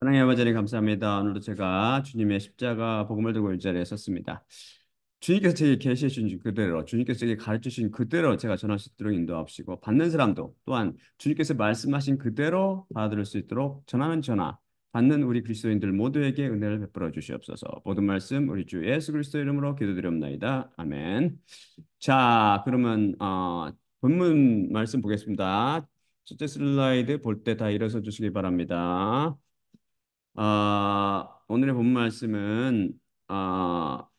하나님 아버지 감사합니다. 오늘도 제가 주님의 십자가 복음을 들고 이 자리에 섰습니다. 주님께서 제게 계시해 주신 그대로, 주님께서 제게 가르쳐 주신 그대로 제가 전할 수 있도록 인도하시고 받는 사람도 또한 주님께서 말씀하신 그대로 받아들일 수 있도록 전하는 전하, 받는 우리 그리스도인들 모두에게 은혜를 베풀어 주시옵소서. 모든 말씀 우리 주 예수 그리스도 이름으로 기도드리옵나이다. 아멘. 자, 그러면 본문 말씀 보겠습니다. 첫째 슬라이드 볼 때 다 일어서 주시기 바랍니다. 오늘의 본 말씀은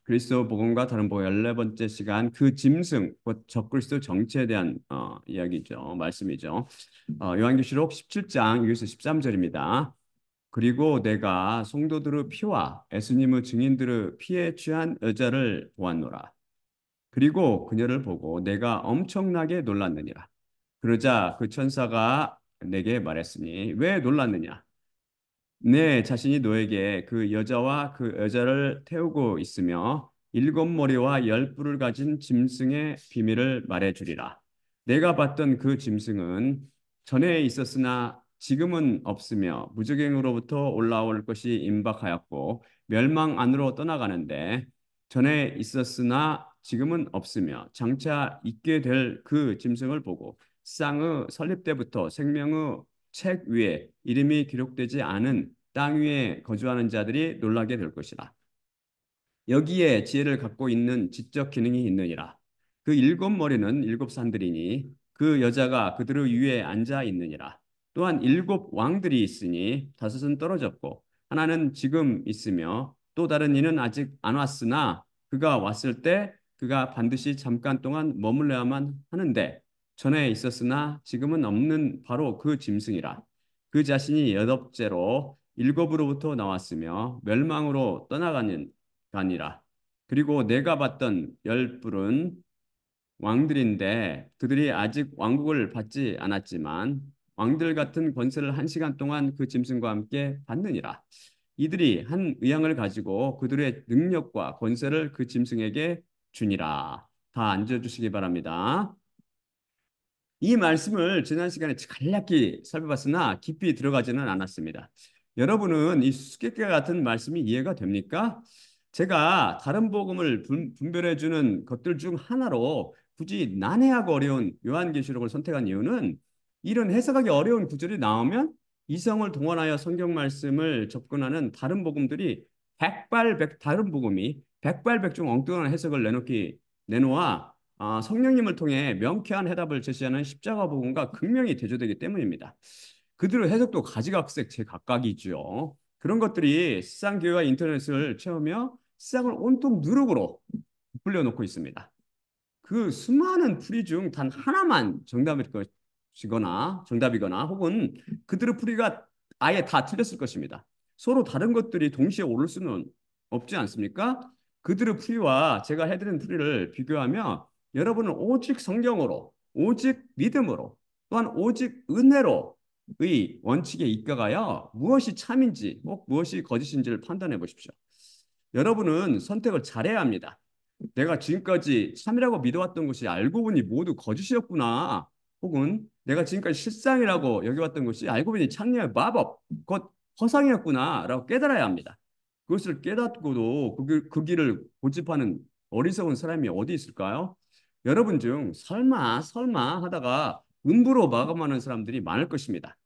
그리스도 복음과 다른 복음 14번째 시간 그 짐승, 곧 적그리스도 정치에 대한 이야기죠. 말씀이죠. 요한계시록 17장 1에서 13절입니다. 그리고 내가 성도들의 피와 예수님의 증인들의 피에 취한 여자를 보았노라. 그리고 그녀를 보고 내가 엄청나게 놀랐느니라. 그러자 그 천사가 내게 말했으니 왜 놀랐느냐? 내 자신이 너에게 그 여자와 그 여자를 태우고 있으며 일곱 머리와 열 뿔을 가진 짐승의 비밀을 말해주리라. 내가 봤던 그 짐승은 전에 있었으나 지금은 없으며 무적행으로부터 올라올 것이 임박하였고 멸망 안으로 떠나가는데 전에 있었으나 지금은 없으며 장차 있게 될 그 짐승을 보고 쌍의 설립 때부터 생명의 책 위에 이름이 기록되지 않은 땅 위에 거주하는 자들이 놀라게 될 것이라. 여기에 지혜를 갖고 있는 지적 기능이 있느니라. 그 일곱 머리는 일곱 산들이니 그 여자가 그들의 위에 앉아 있느니라. 또한 일곱 왕들이 있으니 다섯은 떨어졌고 하나는 지금 있으며 또 다른 이는 아직 안 왔으나 그가 왔을 때 그가 반드시 잠깐 동안 머물러야만 하는데 전에 있었으나 지금은 없는 바로 그 짐승이라. 그 자신이 여덟째로 일곱으로부터 나왔으며 멸망으로 떠나가는 아니라. 그리고 내가 봤던 열 뿔은 왕들인데 그들이 아직 왕국을 받지 않았지만 왕들 같은 권세를 한 시간 동안 그 짐승과 함께 받느니라. 이들이 한 의향을 가지고 그들의 능력과 권세를 그 짐승에게 주니라. 다 앉아주시기 바랍니다. 이 말씀을 지난 시간에 간략히 살펴봤으나 깊이 들어가지는 않았습니다. 여러분은 이 수수께끼 같은 말씀이 이해가 됩니까? 제가 다른 복음을 분별해 주는 것들 중 하나로 굳이 난해하고 어려운 요한계시록을 선택한 이유는 이런 해석하기 어려운 구절이 나오면 이성을 동원하여 성경 말씀을 접근하는 다른 복음들이 백발백 다른 복음이 백발백중 엉뚱한 해석을 내놓아 성령님을 통해 명쾌한 해답을 제시하는 십자가 복음과 극명히 대조되기 때문입니다. 그들의 해석도 가지각색 제각각이죠. 그런 것들이 세상 교회와 인터넷을 채우며 세상을 온통 누룩으로 불려 놓고 있습니다. 그 수많은 풀이 중 단 하나만 정답일 것이거나 정답이거나 혹은 그들의 풀이가 아예 다 틀렸을 것입니다. 서로 다른 것들이 동시에 오를 수는 없지 않습니까? 그들의 풀이와 제가 해드린 풀이를 비교하며 여러분은 오직 성경으로, 오직 믿음으로, 또한 오직 은혜로의 원칙에 입각하여 무엇이 참인지 혹 무엇이 거짓인지를 판단해 보십시오. 여러분은 선택을 잘해야 합니다. 내가 지금까지 참이라고 믿어왔던 것이 알고 보니 모두 거짓이었구나. 혹은 내가 지금까지 실상이라고 여겨왔던 것이 알고 보니 창녀의 마법, 곧 허상이었구나라고 깨달아야 합니다. 그것을 깨닫고도 그 길을 고집하는 어리석은 사람이 어디 있을까요? 여러분 중 설마 하다가 음부로 마감하는 사람들이 많을 것입니다.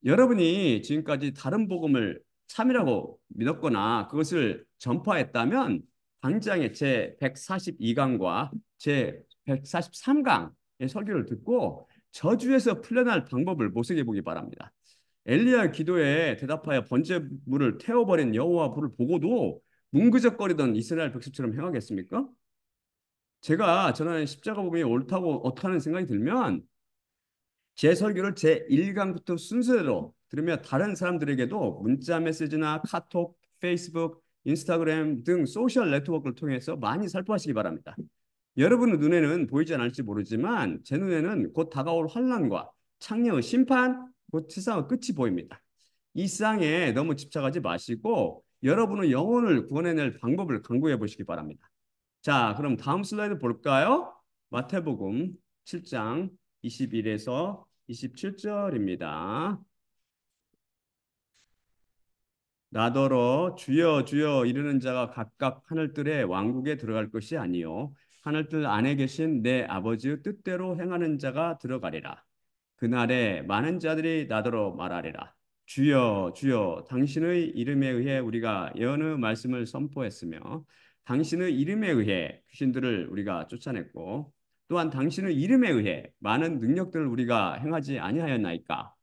여러분이 지금까지 다른 복음을 참이라고 믿었거나 그것을 전파했다면 당장에 제 142강과 제 143강의 설교를 듣고 저주에서 풀려날 방법을 모색해 보기 바랍니다. 엘리야 기도에 대답하여 번제물을 태워버린 여호와 불을 보고도 뭉그적거리던 이스라엘 백성처럼 행하겠습니까? 제가 전하는 십자가 복음이 옳다고 어떻게 하는 생각이 들면 제 설교를 제 1강부터 순서대로 들으며 다른 사람들에게도 문자 메시지나 카톡, 페이스북, 인스타그램 등 소셜 네트워크를 통해서 많이 살포하시기 바랍니다. 여러분의 눈에는 보이지 않을지 모르지만 제 눈에는 곧 다가올 환란과 창녀의 심판, 곧 세상의 끝이 보입니다. 이 쌍에 너무 집착하지 마시고 여러분의 영혼을 구원해낼 방법을 강구해 보시기 바랍니다. 자, 그럼 다음 슬라이드 볼까요? 마태복음 7장 21에서 27절입니다. 나더러 주여 주여 이르는 자가 각각 하늘들의 왕국에 들어갈 것이 아니요 하늘들 안에 계신 내 아버지의 뜻대로 행하는 자가 들어가리라. 그날에 많은 자들이 나더러 말하리라. 주여 주여 당신의 이름에 의해 우리가 예언의 말씀을 선포했으며 당신의 이름에 의해 귀신들을 우리가 쫓아냈고 또한 당신의 이름에 의해 많은 능력들을 우리가 행하지 아니하였나이까.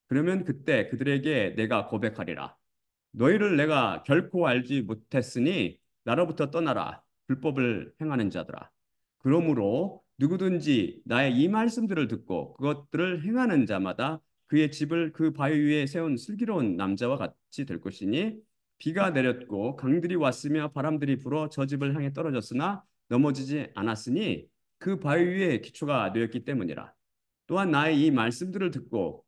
그러면 그때 그들에게 내가 고백하리라. 너희를 내가 결코 알지 못했으니 나로부터 떠나라. 불법을 행하는 자들아. 그러므로 누구든지 나의 이 말씀들을 듣고 그것들을 행하는 자마다 그의 집을 그 바위 위에 세운 슬기로운 남자와 같이 될 것이니 비가 내렸고 강들이 왔으며 바람들이 불어 저 집을 향해 떨어졌으나 넘어지지 않았으니 그 바위 위에 기초가 되었기 때문이라. 또한 나의 이 말씀들을 듣고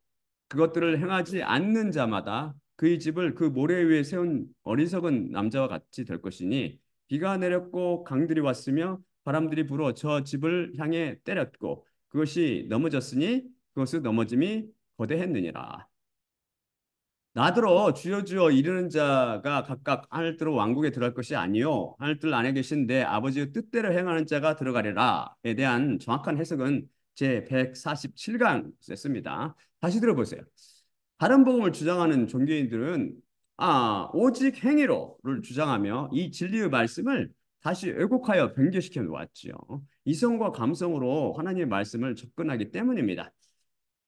그것들을 행하지 않는 자마다 그의 집을 그 모래 위에 세운 어리석은 남자와 같이 될 것이니 비가 내렸고 강들이 왔으며 바람들이 불어 저 집을 향해 때렸고 그것이 넘어졌으니 그것의 넘어짐이 거대했느니라. 나더러 주여 주여 이르는 자가 각각 하늘들로 왕국에 들어갈 것이 아니요 하늘들 안에 계신 내 아버지의 뜻대로 행하는 자가 들어가리라에 대한 정확한 해석은 제 147강 썼습니다. 다시 들어보세요. 다른 복음을 주장하는 종교인들은 오직 행위로를 주장하며 이 진리의 말씀을 다시 왜곡하여 변개시켜 놓았지요. 이성과 감성으로 하나님의 말씀을 접근하기 때문입니다.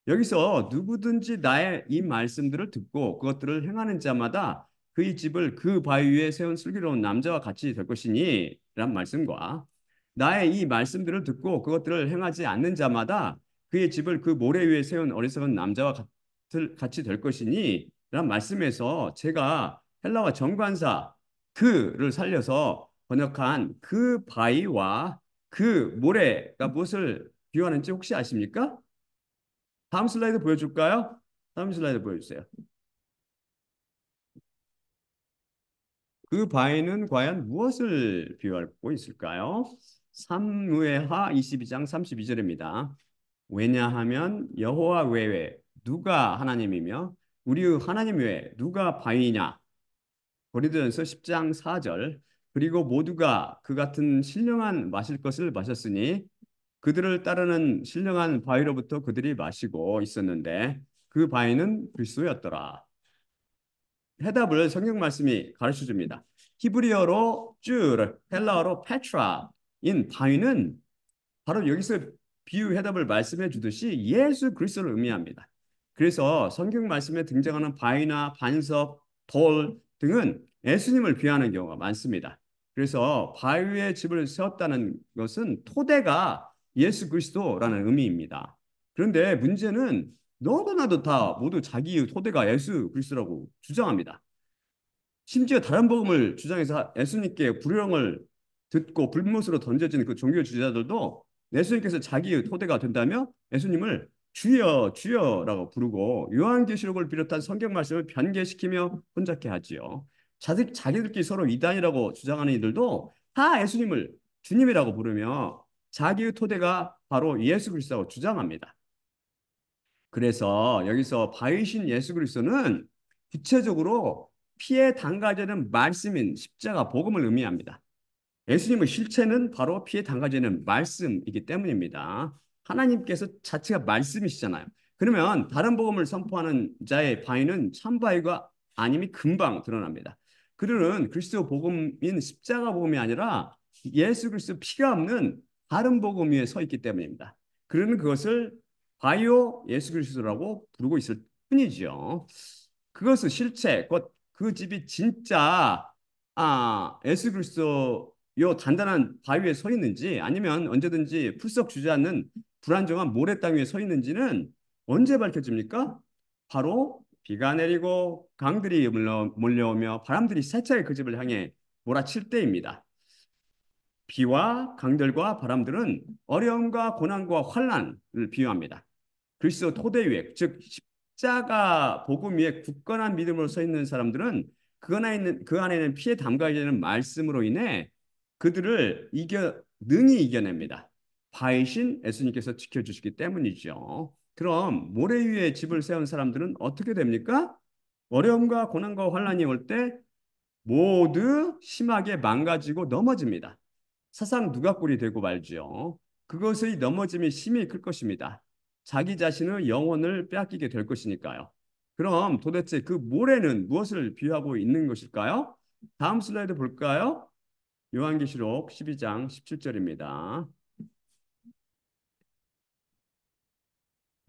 여기서 누구든지 나의 이 말씀들을 듣고 그것들을 행하는 자마다 그의 집을 그 바위 위에 세운 슬기로운 남자와 같이 될 것이니 란 말씀과 나의 이 말씀들을 듣고 그것들을 행하지 않는 자마다 그의 집을 그 모래 위에 세운 어리석은 남자와 같이 될 것이니 란 말씀에서 제가 헬라어 정관사 그를 살려서 번역한 그 바위와 그 모래가 무엇을 비유하는지 혹시 아십니까? 다음 슬라이드 보여줄까요? 다음 슬라이드 보여주세요. 그 바위는 과연 무엇을 비유하고 있을까요? 사무엘하 22장 32절입니다. 왜냐하면 여호와 외에 누가 하나님이며 우리의 하나님 외에 누가 바위냐? 고린도전서 10장 4절. 그리고 모두가 그 같은 신령한 마실 것을 마셨으니 그들을 따르는 신령한 바위로부터 그들이 마시고 있었는데 그 바위는 그리스도였더라. 해답을 성경 말씀이 가르쳐 줍니다. 히브리어로 줄, 헬라어로 페트라인 바위는 바로 여기서 비유 해답을 말씀해 주듯이 예수 그리스도를 의미합니다. 그래서 성경 말씀에 등장하는 바위나 반석, 돌 등은 예수님을 비유하는 경우가 많습니다. 그래서 바위에 집을 세웠다는 것은 토대가 예수 그리스도라는 의미입니다. 그런데 문제는 너도 나도 다 모두 자기의 토대가 예수 그리스도라고 주장합니다. 심지어 다른 복음을 주장해서 예수님께 불령을 듣고 불못으로 던져지는 그 종교 지도자들도 예수님께서 자기의 토대가 된다며 예수님을 주여 주여라고 부르고 요한계시록을 비롯한 성경 말씀을 변개시키며 혼잡케 하지요. 자기들끼리 서로 이단이라고 주장하는 이들도 다 예수님을 주님이라고 부르며 자기의 토대가 바로 예수 그리스도라고 주장합니다. 그래서 여기서 바위신 예수 그리스도는 구체적으로 피에 담가지는 말씀인 십자가 복음을 의미합니다. 예수님의 실체는 바로 피에 담가지는 말씀이기 때문입니다. 하나님께서 자체가 말씀이시잖아요. 그러면 다른 복음을 선포하는 자의 바위는 참바위가 아님이 금방 드러납니다. 그들은 그리스도 복음인 십자가 복음이 아니라 예수 그리스도 피가 없는 다른 복음 위에 서 있기 때문입니다. 그러는 그것을 바이오 예수 그리스도라고 부르고 있을 뿐이죠. 그것은 실체, 곧 그 집이 진짜 예수 그리스도 요 단단한 바위 위에 서 있는지 아니면 언제든지 풀썩 주저앉는 불안정한 모래 땅 위에 서 있는지는 언제 밝혀집니까? 바로 비가 내리고 강들이 몰려오며 바람들이 세차게 그 집을 향해 몰아칠 때입니다. 비와 강들과 바람들은 어려움과 고난과 환난을 비유합니다. 그리스도 토대 위에 즉 십자가 복음 위에 굳건한 믿음으로 서 있는 사람들은 그 안에는 피에 담가 있는 말씀으로 인해 그들을 능히 이겨냅니다. 바이신 예수님께서 지켜주시기 때문이죠. 그럼 모래 위에 집을 세운 사람들은 어떻게 됩니까? 어려움과 고난과 환란이 올 때 모두 심하게 망가지고 넘어집니다. 사상 누각골이 되고 말지요. 그것의 넘어짐이 심히 클 것입니다. 자기 자신의 영혼을 빼앗기게 될 것이니까요. 그럼 도대체 그 모래는 무엇을 비유하고 있는 것일까요? 다음 슬라이드 볼까요? 요한계시록 12장 17절입니다.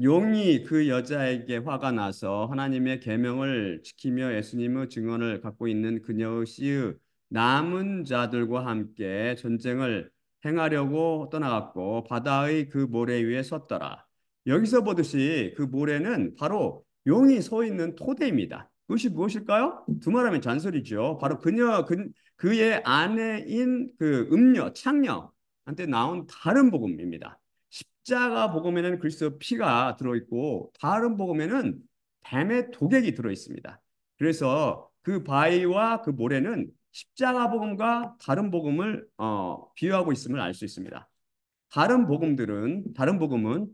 용이 그 여자에게 화가 나서 하나님의 계명을 지키며 예수님의 증언을 갖고 있는 그녀의 씨의 남은 자들과 함께 전쟁을 행하려고 떠나갔고 바다의 그 모래 위에 섰더라. 여기서 보듯이 그 모래는 바로 용이 서 있는 토대입니다. 그것이 무엇일까요? 두말하면 잔소리죠. 바로 그의 아내인 그 창녀한테 나온 다른 복음입니다. 십자가 복음에는 그리스도 피가 들어있고 다른 복음에는 뱀의 독액이 들어있습니다. 그래서 그 바위와 그 모래는 십자가 복음과 다른 복음을 비유하고 있음을 알 수 있습니다. 다른 복음은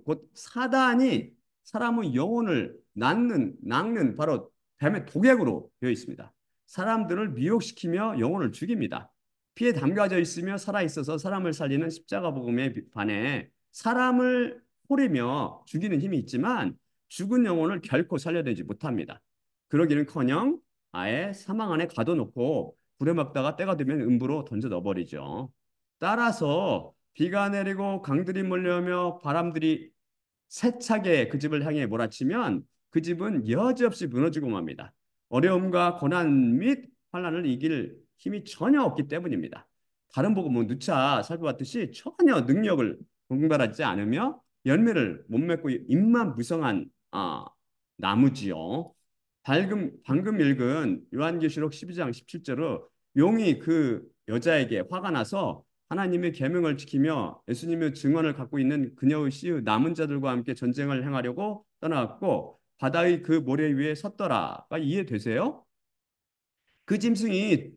곧 사단이 사람의 영혼을 낚는 바로 뱀의 독약으로 되어 있습니다. 사람들을 미혹시키며 영혼을 죽입니다. 피에 담가져 있으며 살아 있어서 사람을 살리는 십자가 복음에 반해 사람을 호리며 죽이는 힘이 있지만 죽은 영혼을 결코 살려내지 못합니다. 그러기는커녕 아예 사망 안에 가둬놓고 불에 먹다가 때가 되면 음부로 던져 넣어버리죠. 따라서 비가 내리고 강들이 몰려오며 바람들이 세차게 그 집을 향해 몰아치면 그 집은 여지없이 무너지고 맙니다. 어려움과 고난 및 환난을 이길 힘이 전혀 없기 때문입니다. 다른 복음은 누차 살펴봤듯이 전혀 능력을 분발하지 않으며 열매를 못 맺고 입만 무성한 나무지요. 방금 읽은 요한계시록 12장 17절은 용이 그 여자에게 화가 나서 하나님의 계명을 지키며 예수님의 증언을 갖고 있는 그녀의 씨의 남은 자들과 함께 전쟁을 행하려고 떠나갔고 바다의 그 모래 위에 섰더라가 이해되세요? 그 짐승이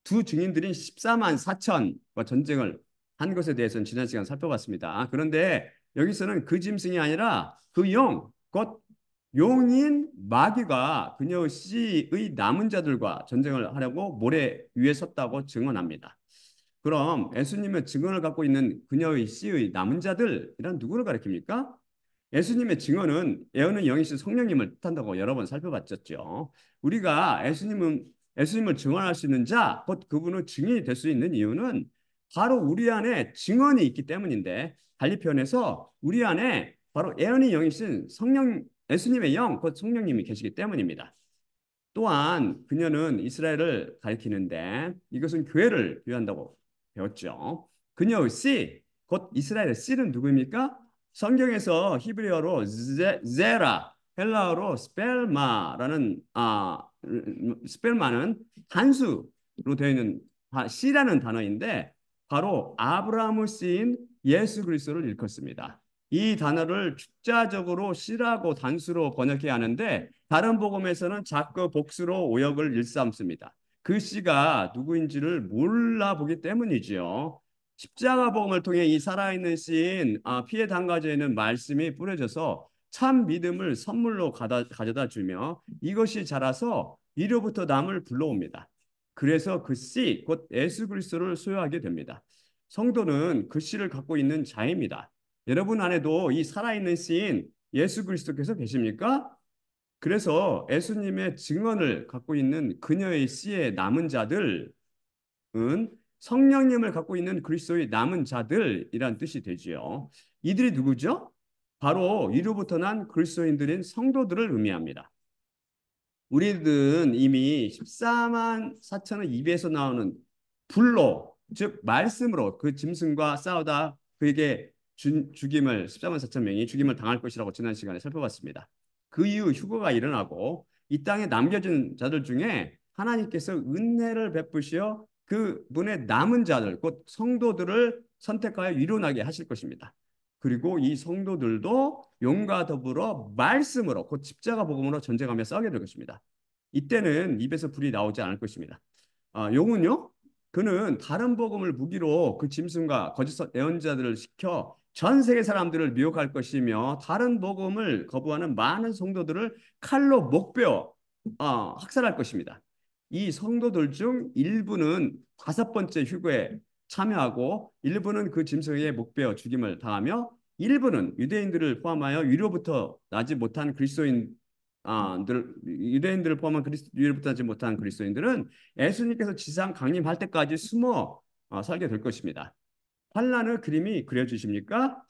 두 증인들인 14만 4천과 전쟁을 한 것에 대해서는 지난 시간 살펴봤습니다. 그런데 여기서는 그 짐승이 아니라 그 곧 용인 마귀가 그녀의 씨의 남은 자들과 전쟁을 하려고 모래 위에 섰다고 증언합니다. 그럼 예수님의 증언을 갖고 있는 그녀의 씨의 남은 자들이란 누구를 가리킵니까? 예수님의 증언은 예언의 영이신 성령님을 뜻한다고 여러 번 살펴봤었죠. 우리가 예수님을 증언할 수 있는 자, 곧 그분의 증인이 될 수 있는 이유는 바로 우리 안에 증언이 있기 때문인데 달리 표현해서 우리 안에 바로 예언의 영이신 예수님의 영, 곧 성령님이 계시기 때문입니다. 또한 그녀는 이스라엘을 가리키는데 이것은 교회를 비유한다고 배웠죠. 그녀의 씨, 곧 이스라엘의 씨는 누구입니까? 성경에서 히브리어로 제라, 헬라어로 스펠마는 단수로 되어 있는 씨라는 단어인데 바로 아브라함의 씨인 예수 그리스도를 일컫습니다. 이 단어를 축자적으로 씨라고 단수로 번역해야 하는데 다른 복음에서는 자꾸 복수로 오역을 일삼습니다. 그 씨가 누구인지를 몰라보기 때문이지요. 십자가 복음을 통해 이 살아있는 씨인 피에 담가져 있는 말씀이 뿌려져서 참 믿음을 선물로 가져다 주며 이것이 자라서 이로부터 남을 불러옵니다. 그래서 그 씨, 곧 예수 그리스도를 소유하게 됩니다. 성도는 그 씨를 갖고 있는 자입니다. 여러분 안에도 이 살아있는 씨인 예수 그리스도께서 계십니까? 그래서 예수님의 증언을 갖고 있는 그녀의 씨의 남은 자들은 성령님을 갖고 있는 그리스도의 남은 자들이란 뜻이 되지요. 이들이 누구죠? 바로 이로부터 난 그리스도인들인 성도들을 의미합니다. 우리들은 이미 14만 4천의 입에서 나오는 불로 즉 말씀으로 그 짐승과 싸우다 그에게 죽임을 14만 4천 명이 죽임을 당할 것이라고 지난 시간에 살펴봤습니다. 그 이후 휴거가 일어나고 이 땅에 남겨진 자들 중에 하나님께서 은혜를 베푸시어 그분의 남은 자들 곧 성도들을 선택하여 이루나게 하실 것입니다. 그리고 이 성도들도 용과 더불어 말씀으로 곧 십자가 복음으로 전쟁하며 싸우게 될 것입니다. 이때는 입에서 불이 나오지 않을 것입니다. 용은요? 그는 다른 복음을 무기로 그 짐승과 거짓 예언자들을 시켜 전 세계 사람들을 미혹할 것이며 다른 복음을 거부하는 많은 성도들을 칼로 목베어 학살할 것입니다. 이 성도들 중 일부는 다섯 번째 휴거에 참여하고 일부는 그 짐승에게 목베어 죽임을 당하며 일부는 유대인들을 포함하여 위로부터 나지 못한 그리스도인 유대인들을 포함한 위로부터 나지 못한 그리스도인들은 예수님께서 지상 강림할 때까지 숨어 살게 될 것입니다. 환란의 그림이 그려주십니까?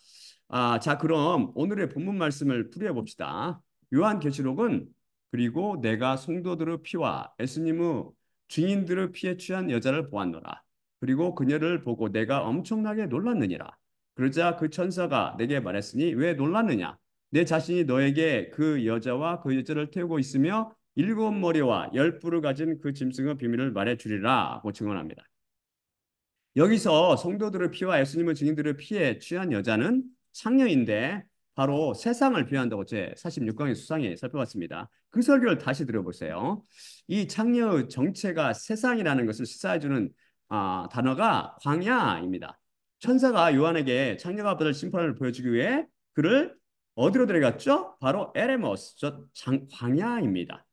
자, 그럼 오늘의 본문 말씀을 풀이해 봅시다. 요한계시록은 그리고 내가 성도들의 피와 예수님의 증인들의 피에 취한 여자를 보았노라. 그리고 그녀를 보고 내가 엄청나게 놀랐느니라. 그러자 그 천사가 내게 말했으니 왜 놀랐느냐? 내 자신이 너에게 그 여자와 그 여자를 태우고 있으며 일곱 머리와 열 뿔을 가진 그 짐승의 비밀을 말해 주리라고 증언합니다. 여기서 성도들의 피와 예수님의 증인들의 피에 취한 여자는 창녀인데 바로 세상을 비유한다고 제 46강의 수상에 살펴봤습니다. 그 설교를 다시 들어보세요. 이 창녀의 정체가 세상이라는 것을 시사해주는 단어가 광야입니다. 천사가 요한에게 창녀가 받을 심판을 보여주기 위해 그를 어디로 데려갔죠? 바로 에레모스, 광야입니다.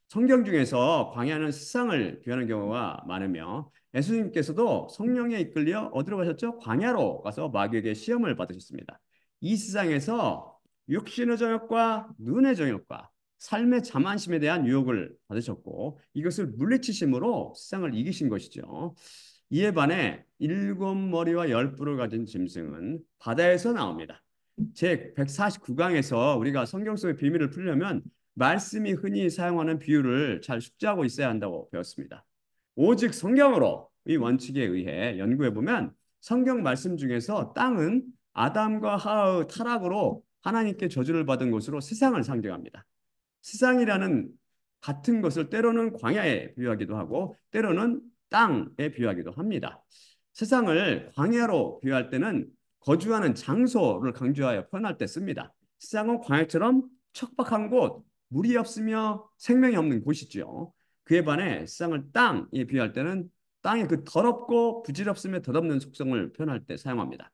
성경 중에서 광야는 세상을 비유하는 경우가 많으며 예수님께서도 성령에 이끌려 어디로 가셨죠? 광야로 가서 마귀에게 시험을 받으셨습니다. 이 세상에서 육신의 정욕과 눈의 정욕과 삶의 자만심에 대한 유혹을 받으셨고 이것을 물리치심으로 세상을 이기신 것이죠. 이에 반해 일곱 머리와 열 뿔을 가진 짐승은 바다에서 나옵니다. 제 149강에서 우리가 성경 속의 비밀을 풀려면 말씀이 흔히 사용하는 비유를 잘 숙지하고 있어야 한다고 배웠습니다. 오직 성경으로 이 원칙에 의해 연구해 보면 성경 말씀 중에서 땅은 아담과 하와의 타락으로 하나님께 저주를 받은 곳으로 세상을 상징합니다. 세상이라는 같은 것을 때로는 광야에 비유하기도 하고 때로는 땅에 비유하기도 합니다. 세상을 광야로 비유할 때는 거주하는 장소를 강조하여 표현할 때 씁니다. 세상은 광야처럼 척박한 곳, 물이 없으며 생명이 없는 곳이죠. 그에 반해 세상을 땅에 비유할 때는 땅의 그 더럽고 부질없으며 덧없는 속성을 표현할 때 사용합니다.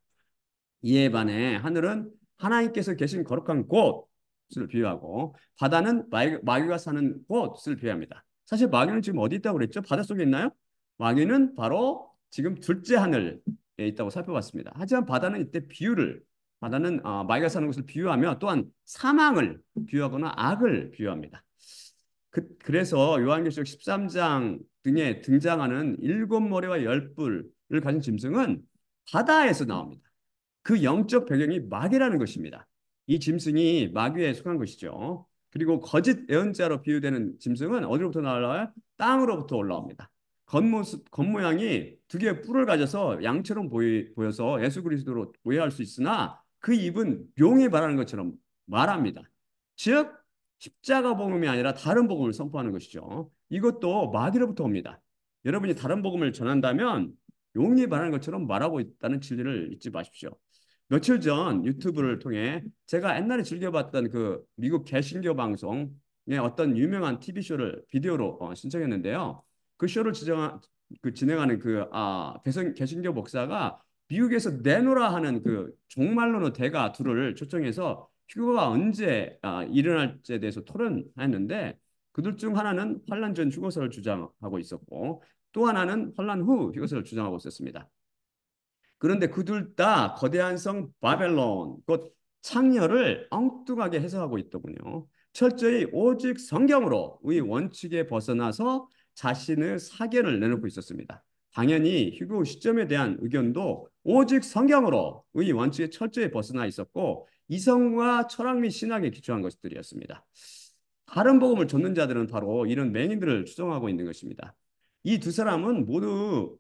이에 반해 하늘은 하나님께서 계신 거룩한 곳을 비유하고 바다는 마귀가 사는 곳을 비유합니다. 사실 마귀는 지금 어디 있다고 그랬죠? 바닷속에 있나요? 마귀는 바로 지금 둘째 하늘에 있다고 살펴봤습니다. 하지만 바다는 이때 바다는 마귀가 사는 곳을 비유하며 또한 사망을 비유하거나 악을 비유합니다. 그래서 요한계시록 13장 등에 등장하는 일곱 머리와 열 뿔을 가진 짐승은 바다에서 나옵니다. 그 영적 배경이 마귀라는 것입니다. 이 짐승이 마귀에 속한 것이죠. 그리고 거짓 예언자로 비유되는 짐승은 어디로부터 나올라요? 땅으로부터 올라옵니다. 겉모양이 두 개의 뿔을 가져서 양처럼 보여서 예수 그리스도로 오해할 수 있으나 그 입은 용이 말하는 것처럼 말합니다. 즉 십자가 복음이 아니라 다른 복음을 선포하는 것이죠. 이것도 마귀로부터 옵니다. 여러분이 다른 복음을 전한다면 용이 말하는 것처럼 말하고 있다는 진리를 잊지 마십시오. 며칠 전 유튜브를 통해 제가 옛날에 즐겨봤던 그 미국 개신교 방송의 어떤 유명한 TV쇼를 비디오로 신청했는데요. 그 쇼를 진행하는 개신교 목사가 미국에서 내노라 하는 그 종말론의 대가 둘을 초청해서 휴거가 언제 일어날지에 대해서 토론했는데 그들 중 하나는 환란 전 휴거설을 주장하고 있었고 또 하나는 환란 후 휴거설을 주장하고 있었습니다. 그런데 그둘 다 거대한 성 바벨론, 곧 창녀를 엉뚱하게 해석하고 있더군요. 철저히 오직 성경으로의 원칙에 벗어나서 자신의 사견을 내놓고 있었습니다. 당연히 휴거 시점에 대한 의견도 오직 성경으로의 원칙에 철저히 벗어나 있었고 이성과 철학 및 신학에 기초한 것들이었습니다. 다른 복음을 좇는 자들은 바로 이런 맹인들을 추종하고 있는 것입니다. 이 두 사람은 모두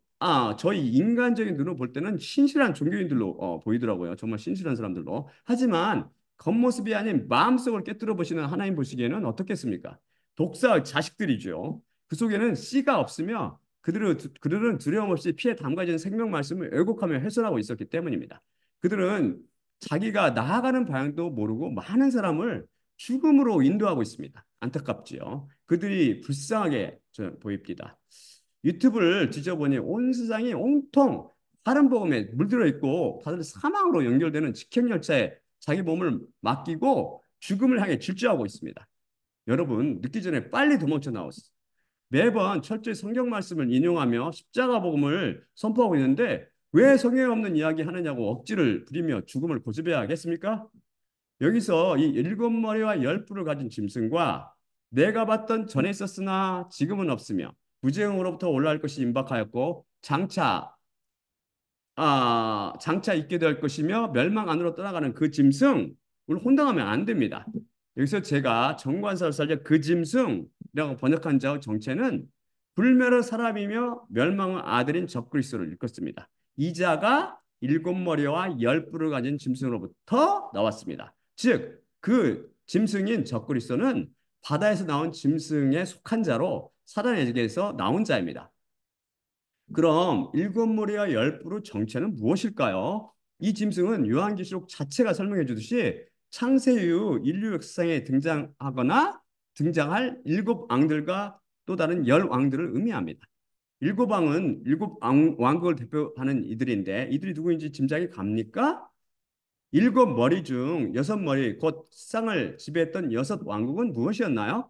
저희 인간적인 눈으로 볼 때는 신실한 종교인들로 보이더라고요. 정말 신실한 사람들로. 하지만 겉모습이 아닌 마음속을 깨뜨려 보시는 하나님 보시기에는 어떻겠습니까? 독사 자식들이죠. 그 속에는 씨가 없으며 그들은 두려움 없이 피에 담가진 생명 말씀을 왜곡하며 훼손하고 있었기 때문입니다. 그들은 자기가 나아가는 방향도 모르고 많은 사람을 죽음으로 인도하고 있습니다. 안타깝지요. 그들이 불쌍하게 보입니다. 유튜브를 뒤져보니 온 세상이 온통 다른 복음에 물들어 있고 다들 사망으로 연결되는 직행열차에 자기 몸을 맡기고 죽음을 향해 질주하고 있습니다. 여러분, 늦기 전에 빨리 도망쳐 나오세요. 매번 철저히 성경 말씀을 인용하며 십자가 복음을 선포하고 있는데 왜 성경에 없는 이야기 하느냐고 억지를 부리며 죽음을 고집해야 하겠습니까? 여기서 이 일곱 머리와 열 뿔을 가진 짐승과 내가 봤던 전에 있었으나 지금은 없으며 무지영으로부터 올라올 것이 임박하였고 장차 있게 될 것이며 멸망 안으로 떠나가는 그 짐승을 혼동하면 안 됩니다. 여기서 제가 정관사를 살려 그 짐승이라고 번역한 자 정체는 불멸의 사람이며 멸망의 아들인 적그리스도를 일컫습니다. 이 자가 일곱 머리와 열 뿔을 가진 짐승으로부터 나왔습니다. 즉, 그 짐승인 적그리스도는 바다에서 나온 짐승에 속한 자로 사단에게서 나온 자입니다. 그럼 일곱 머리와 열 뿔의 정체는 무엇일까요? 이 짐승은 요한계시록 자체가 설명해 주듯이 창세 이후 인류 역사상에 등장하거나 등장할 일곱 왕들과 또 다른 열 왕들을 의미합니다. 일곱 왕은 왕국을 대표하는 이들인데 이들이 누구인지 짐작이 갑니까? 일곱 머리 중 여섯 머리, 곧 세상을 지배했던 여섯 왕국은 무엇이었나요?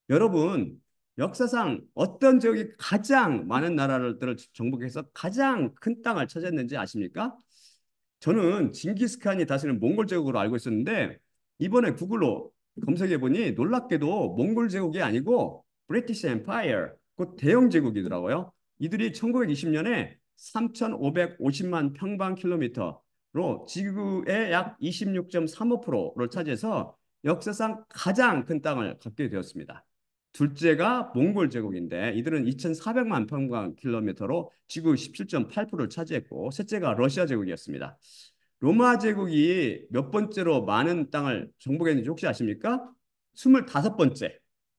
여러분, 역사상 어떤 지역이 가장 많은 나라들을 정복해서 가장 큰 땅을 차지했는지 아십니까? 저는 징기스칸이 다스리는 몽골 제국으로 알고 있었는데 이번에 구글로 검색해 보니 놀랍게도 몽골 제국이 아니고 브리티시 엠파이어, 곧 대영 제국이더라고요. 이들이 1920년에 3,550만 평방킬로미터로 지구의 약 26.35%를 차지해서 역사상 가장 큰 땅을 갖게 되었습니다. 둘째가 몽골 제국인데 이들은 2,400만 평방킬로미터로 지구 17.8%를 차지했고 셋째가 러시아 제국이었습니다. 로마 제국이 몇 번째로 많은 땅을 정복했는지 혹시 아십니까? 25번째.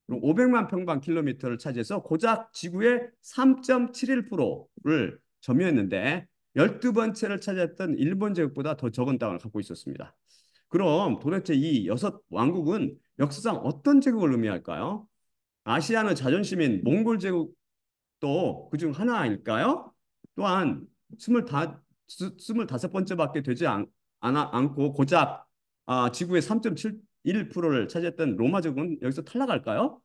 500만 평방킬로미터를 차지해서 고작 지구의 3.71%를 점유했는데 12번째를 차지했던 일본 제국보다 더 적은 땅을 갖고 있었습니다. 그럼 도대체 이 여섯 왕국은 역사상 어떤 제국을 의미할까요? 아시아는 자존심인 몽골 제국도 그중 하나일까요? 또한 스물다섯 번째밖에 되지 않고 고작 지구의 3.71%를 차지했던 로마 제국은 여기서 탈락할까요?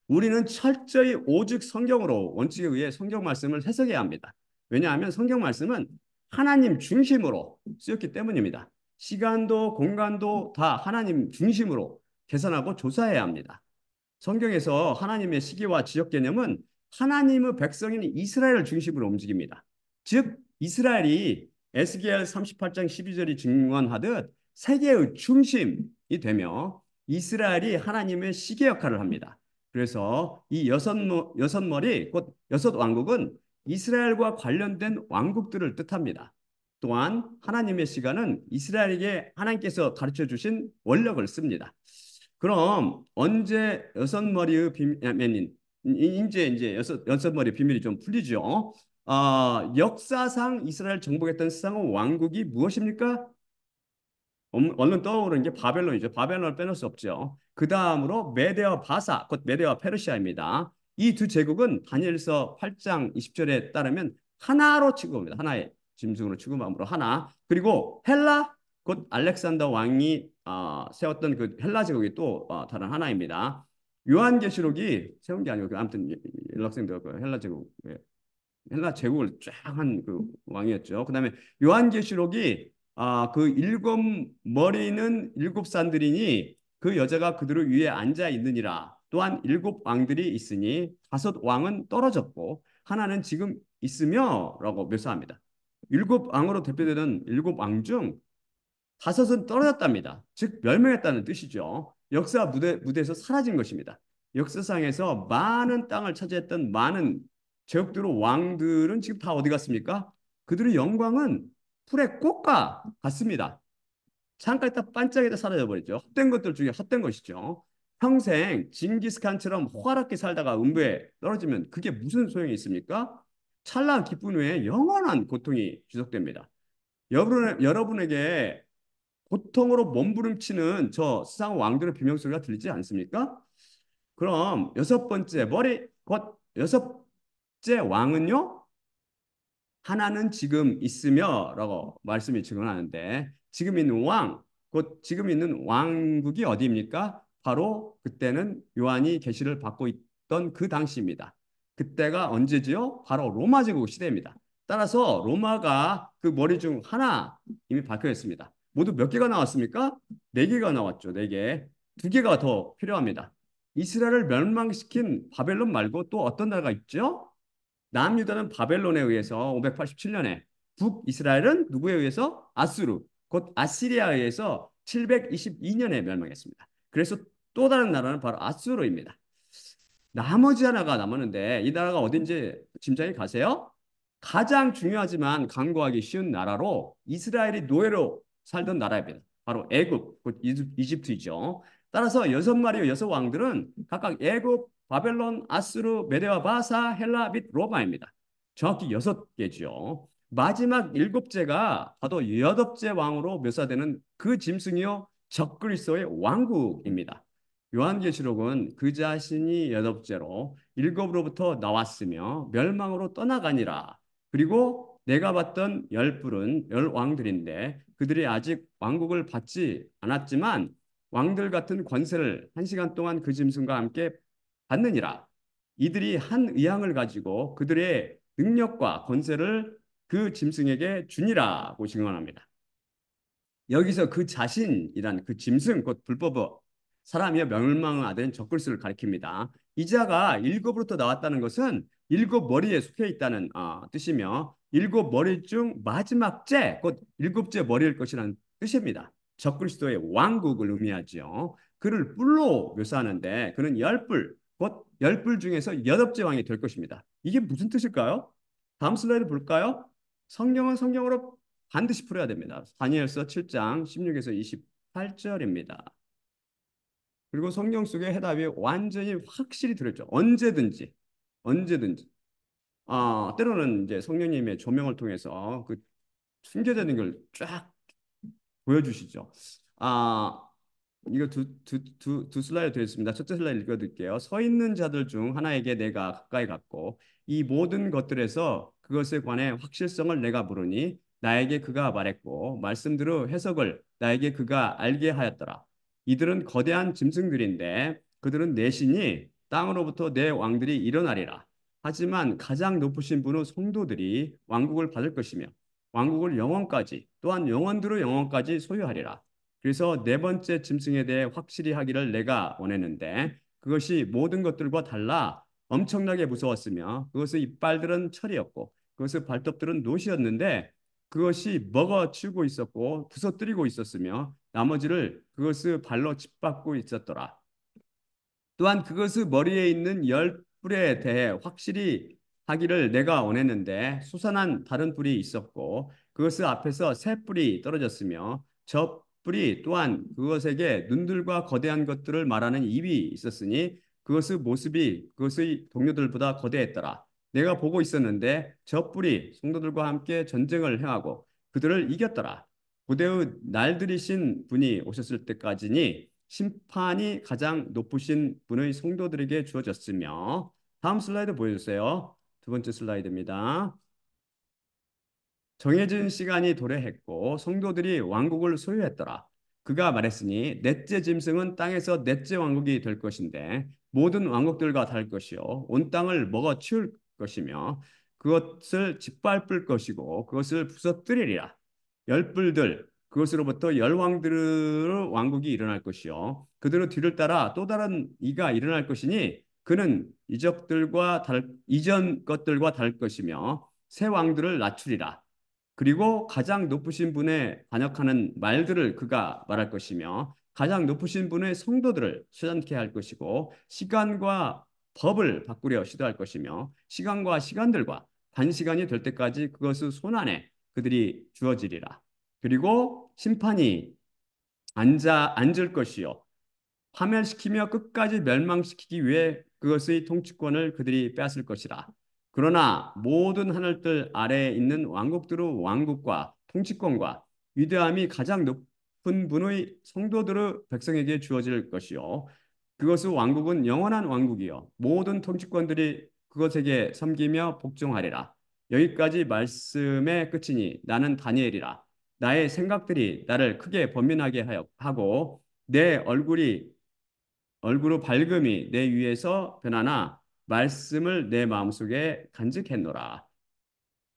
우리는 철저히 오직 성경으로 원칙에 의해 성경 말씀을 해석해야 합니다. 왜냐하면 성경 말씀은 하나님 중심으로 쓰였기 때문입니다. 시간도 공간도 다 하나님 중심으로 계산하고 조사해야 합니다. 성경에서 하나님의 시기와 지역 개념은 하나님의 백성인 이스라엘을 중심으로 움직입니다. 즉 이스라엘이 에스겔 38장 12절이 증언하듯 세계의 중심이 되며 이스라엘이 하나님의 시계 역할을 합니다. 그래서 이 여섯 머리 곧 여섯 왕국은 이스라엘과 관련된 왕국들을 뜻합니다. 또한 하나님의 시간은 이스라엘에게 하나님께서 가르쳐 주신 원력을 씁니다. 그럼 언제 여섯 머리의 비밀, 이제 여섯 머리 비밀이 좀 풀리죠. 역사상 이스라엘 정복했던 세상의 왕국이 무엇입니까? 얼른 떠오르는 게 바벨론이죠. 바벨론을 빼놓을 수 없죠. 그 다음으로 메데와 바사, 곧 메데와 페르시아입니다. 이 두 제국은 다니엘서 8장 20절에 따르면 하나로 취급합니다. 하나의 짐승으로 취급함으로 하나. 그리고 헬라, 곧 알렉산더 왕이 세웠던 그 헬라 제국이 또 다른 하나입니다. 요한계시록이 세운 게 아니고 아무튼 연락생들 그 헬라 제국 헬라 제국을 쫙 한 그 왕이었죠. 그다음에 요한계시록이 그 일곱 머리는 일곱 산들이니 그 여자가 그들 위에 앉아 있느니라. 또한 일곱 왕들이 있으니 다섯 왕은 떨어졌고 하나는 지금 있으며라고 묘사합니다. 일곱 왕으로 대표되는 일곱 왕 중 다섯은 떨어졌답니다. 즉 멸망했다는 뜻이죠. 역사 무대에서 사라진 것입니다. 역사상에서 많은 땅을 차지했던 많은 제국들의 왕들은 지금 다 어디 갔습니까? 그들의 영광은 풀의 꽃과 같습니다. 잠깐 있다 반짝이다 사라져 버리죠. 헛된 것들 중에 헛된 것이죠. 평생 징기스칸처럼 호화롭게 살다가 음부에 떨어지면 그게 무슨 소용이 있습니까? 찰나 기쁜 후에 영원한 고통이 지속됩니다. 여러분에게 고통으로 몸부림치는 저 세상 왕들의 비명소리가 들리지 않습니까? 그럼 여섯 번째 머리 곧 여섯째 왕은요? 하나는 지금 있으며라고 말씀이 증언하는데 지금 있는 왕, 곧 지금 있는 왕국이 어디입니까? 바로 그때는 요한이 계시를 받고 있던 그 당시입니다. 그때가 언제지요? 바로 로마 제국 시대입니다. 따라서 로마가 그 머리 중 하나 이미 밝혀졌습니다. 모두 몇 개가 나왔습니까? 네 개가 나왔죠. 네 개. 두 개가 더 필요합니다. 이스라엘을 멸망시킨 바벨론 말고 또 어떤 나라가 있죠? 남유다는 바벨론에 의해서 587년에, 북이스라엘은 누구에 의해서? 아수르, 곧 아시리아에 의해서 722년에 멸망했습니다. 그래서 또 다른 나라는 바로 아수르입니다. 나머지 하나가 남았는데 이 나라가 어딘지 짐작이 가세요? 가장 중요하지만 간구하기 쉬운 나라로 이스라엘이 노예로 살던 나라입니다. 바로 애굽, 곧 이집트이죠. 따라서 여섯 마리의 여섯 왕들은 각각 애굽, 바벨론, 아수르, 메데와 바사, 헬라 및 로마입니다. 정확히 여섯 개죠. 마지막 일곱째가 바로 여덟째 왕으로 묘사되는 그 짐승이요 적그리스도의 왕국입니다. 요한계시록은 그 자신이 여덟째로 일곱으로부터 나왔으며 멸망으로 떠나가니라. 그리고 내가 봤던 열 뿔은 열 왕들인데 그들이 아직 왕국을 받지 않았지만 왕들 같은 권세를 한 시간 동안 그 짐승과 함께 받느니라. 이들이 한 의향을 가지고 그들의 능력과 권세를 그 짐승에게 주니라고 증언합니다. 여기서 그 자신이란 그 짐승 곧 불법 사람이여 멸망을 하된 적그리스도를 가리킵니다. 이 자가 일곱으로부터 나왔다는 것은 일곱 머리에 속해 있다는 뜻이며 일곱 머리 중 마지막 째, 곧 일곱째 머리일 것이라는 뜻입니다. 적그리스도의 왕국을 의미하지요. 그를 뿔로 묘사하는데 그는 열 뿔, 곧 열 뿔 중에서 여덟째 왕이 될 것입니다. 이게 무슨 뜻일까요? 다음 슬라이드 볼까요? 성경은 성경으로 반드시 풀어야 됩니다. 다니엘서 7장 16에서 28절입니다. 그리고 성경 속에 해답이 완전히 확실히 들었죠. 언제든지, 언제든지. 때로는 이제 성령님의 조명을 통해서 그 숨겨져 있는 걸 쫙 보여주시죠. 아, 이거 두 슬라이드 되어 있습니다. 첫째 슬라이드 읽어드릴게요. 서 있는 자들 중 하나에게 내가 가까이 갔고 이 모든 것들에서 그것에 관해 확실성을 내가 물으니 나에게 그가 말했고 말씀대로 해석을 나에게 그가 알게 하였더라. 이들은 거대한 짐승들인데 그들은 내 신이 땅으로부터 내 왕들이 일어나리라. 하지만 가장 높으신 분은 성도들이 왕국을 받을 것이며 왕국을 영원까지 또한 영원대로 영원까지 소유하리라. 그래서 네 번째 짐승에 대해 확실히 하기를 내가 원했는데 그것이 모든 것들과 달라 엄청나게 무서웠으며 그것의 이빨들은 철이었고 그것의 발톱들은 노시였는데 그것이 먹어치우고 있었고 부서뜨리고 있었으며 나머지를 그것의 발로 짓밟고 있었더라. 또한 그것의 머리에 있는 열 뿔에 대해 확실히 하기를 내가 원했는데 솟아난 다른 뿔이 있었고 그것의 앞에서 새 뿔이 떨어졌으며 저 뿔이 또한 그것에게 눈들과 거대한 것들을 말하는 입이 있었으니 그것의 모습이 그것의 동료들보다 거대했더라. 내가 보고 있었는데 저 뿔이 성도들과 함께 전쟁을 행하고 그들을 이겼더라. 고대의 날들이신 분이 오셨을 때까지니 심판이 가장 높으신 분의 성도들에게 주어졌으며 다음 슬라이드 보여주세요. 두 번째 슬라이드입니다. 정해진 시간이 도래했고 성도들이 왕국을 소유했더라. 그가 말했으니 넷째 짐승은 땅에서 넷째 왕국이 될 것인데 모든 왕국들과 다를 것이요 온 땅을 먹어치울 것이며 그것을 짓밟을 것이고 그것을 부서뜨리리라. 열불들 그것으로부터 열왕들의 왕국이 일어날 것이요 그들의 뒤를 따라 또 다른 이가 일어날 것이니 그는 이전 것들과 다를 것이며 새 왕들을 낮추리라. 그리고 가장 높으신 분의 반역하는 말들을 그가 말할 것이며 가장 높으신 분의 성도들을 처단케 할 것이고 시간과 법을 바꾸려 시도할 것이며 시간과 시간들과 단시간이 될 때까지 그것의 손안에 그들이 주어지리라. 그리고 심판이 앉을 것이요 파멸시키며 끝까지 멸망시키기 위해 그것의 통치권을 그들이 빼앗을 것이라. 그러나 모든 하늘들 아래에 있는 왕국들의 왕국과 통치권과 위대함이 가장 높은 분의 성도들의 백성에게 주어질 것이요. 그것의 왕국은 영원한 왕국이요. 모든 통치권들이 그것에게 섬기며 복종하리라. 여기까지 말씀의 끝이니 나는 다니엘이라. 나의 생각들이 나를 크게 번민하게 하고 내 얼굴의 밝음이 내 위에서 변하나 말씀을 내 마음속에 간직했노라.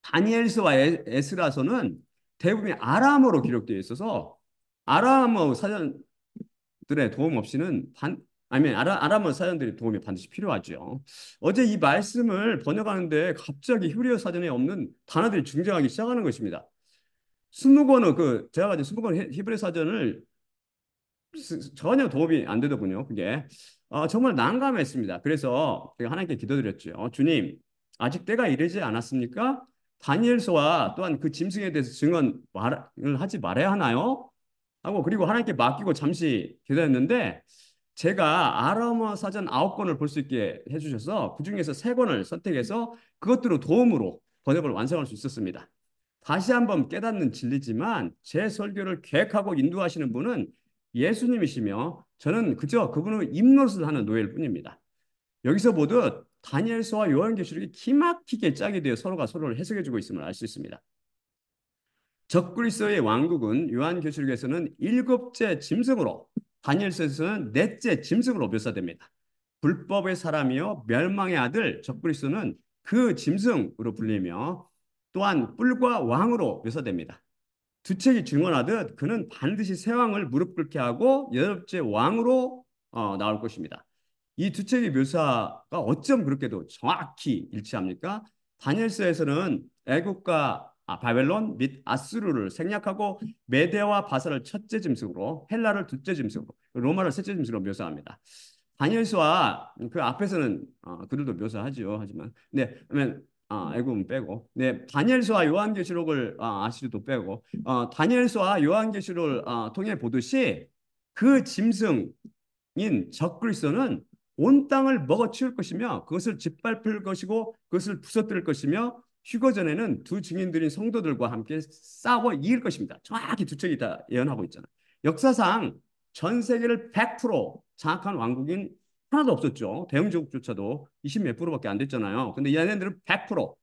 다니엘서와 에스라서는 대부분이 아람어로 기록되어 있어서 아람어 사전들의 도움 없이는 아니면 아람어 사전들의 도움이 반드시 필요하죠. 어제 이 말씀을 번역하는데 갑자기 히브리어 사전에 없는 단어들이 등장하기 시작하는 것입니다. 스무 권의 제가 가진 스무 권 히브리 사전을 전혀 도움이 안 되더군요. 그게 정말 난감했습니다. 그래서 제가 하나님께 기도드렸죠. 주님, 아직 때가 이르지 않았습니까? 다니엘서와 또한 그 짐승에 대해서 증언을 하지 말아야 하나요? 하고 그리고 하나님께 맡기고 잠시 기도했는데 제가 아람어 사전 9권을 볼 수 있게 해주셔서 그중에서 3권을 선택해서 그것들로 도움으로 번역을 완성할 수 있었습니다. 다시 한번 깨닫는 진리지만 제 설교를 계획하고 인도하시는 분은 예수님이시며 저는 그저 그분의 입노릇을 하는 노예일 뿐입니다. 여기서 보듯 다니엘서와 요한계시록이 기막히게 짝이 되어 서로가 서로를 해석해주고 있음을 알 수 있습니다. 적그리스도의 왕국은 요한계시록에서는 7째 짐승으로 다니엘서에서는 4째 짐승으로 묘사됩니다. 불법의 사람이요 멸망의 아들 적그리스도는 그 짐승으로 불리며 또한 뿔과 왕으로 묘사됩니다. 두 책이 증언하듯 그는 반드시 새 왕을 무릎 꿇게 하고 8째 왕으로 나올 것입니다. 이 두 책의 묘사가 어쩜 그렇게도 정확히 일치합니까? 다니엘서에서는 애국과 바벨론 및 아수르를 생략하고 메대와 바사를 첫째 짐승으로 헬라를 둘째 짐승으로 로마를 셋째 짐승으로 묘사합니다. 다니엘서와 그 앞에서는 그들도 묘사하죠. 하지만 그러면 애굽은 빼고 다니엘서와 요한계시록을 아시리도 빼고 다니엘서와 요한계시록을 통해 보듯이 그 짐승인 적그리스도는 온 땅을 먹어치울 것이며 그것을 짓밟을 것이고 그것을 부서뜨릴 것이며 휴거 전에는 두 증인들인 성도들과 함께 싸워 이길 것입니다. 정확히 두 책이 다 예언하고 있잖아요. 역사상 전 세계를 100% 장악한 왕국인 하나도 없었죠. 대영제국조차도 20 몇 프로밖에 안 됐잖아요. 근데 얘네들은 100%.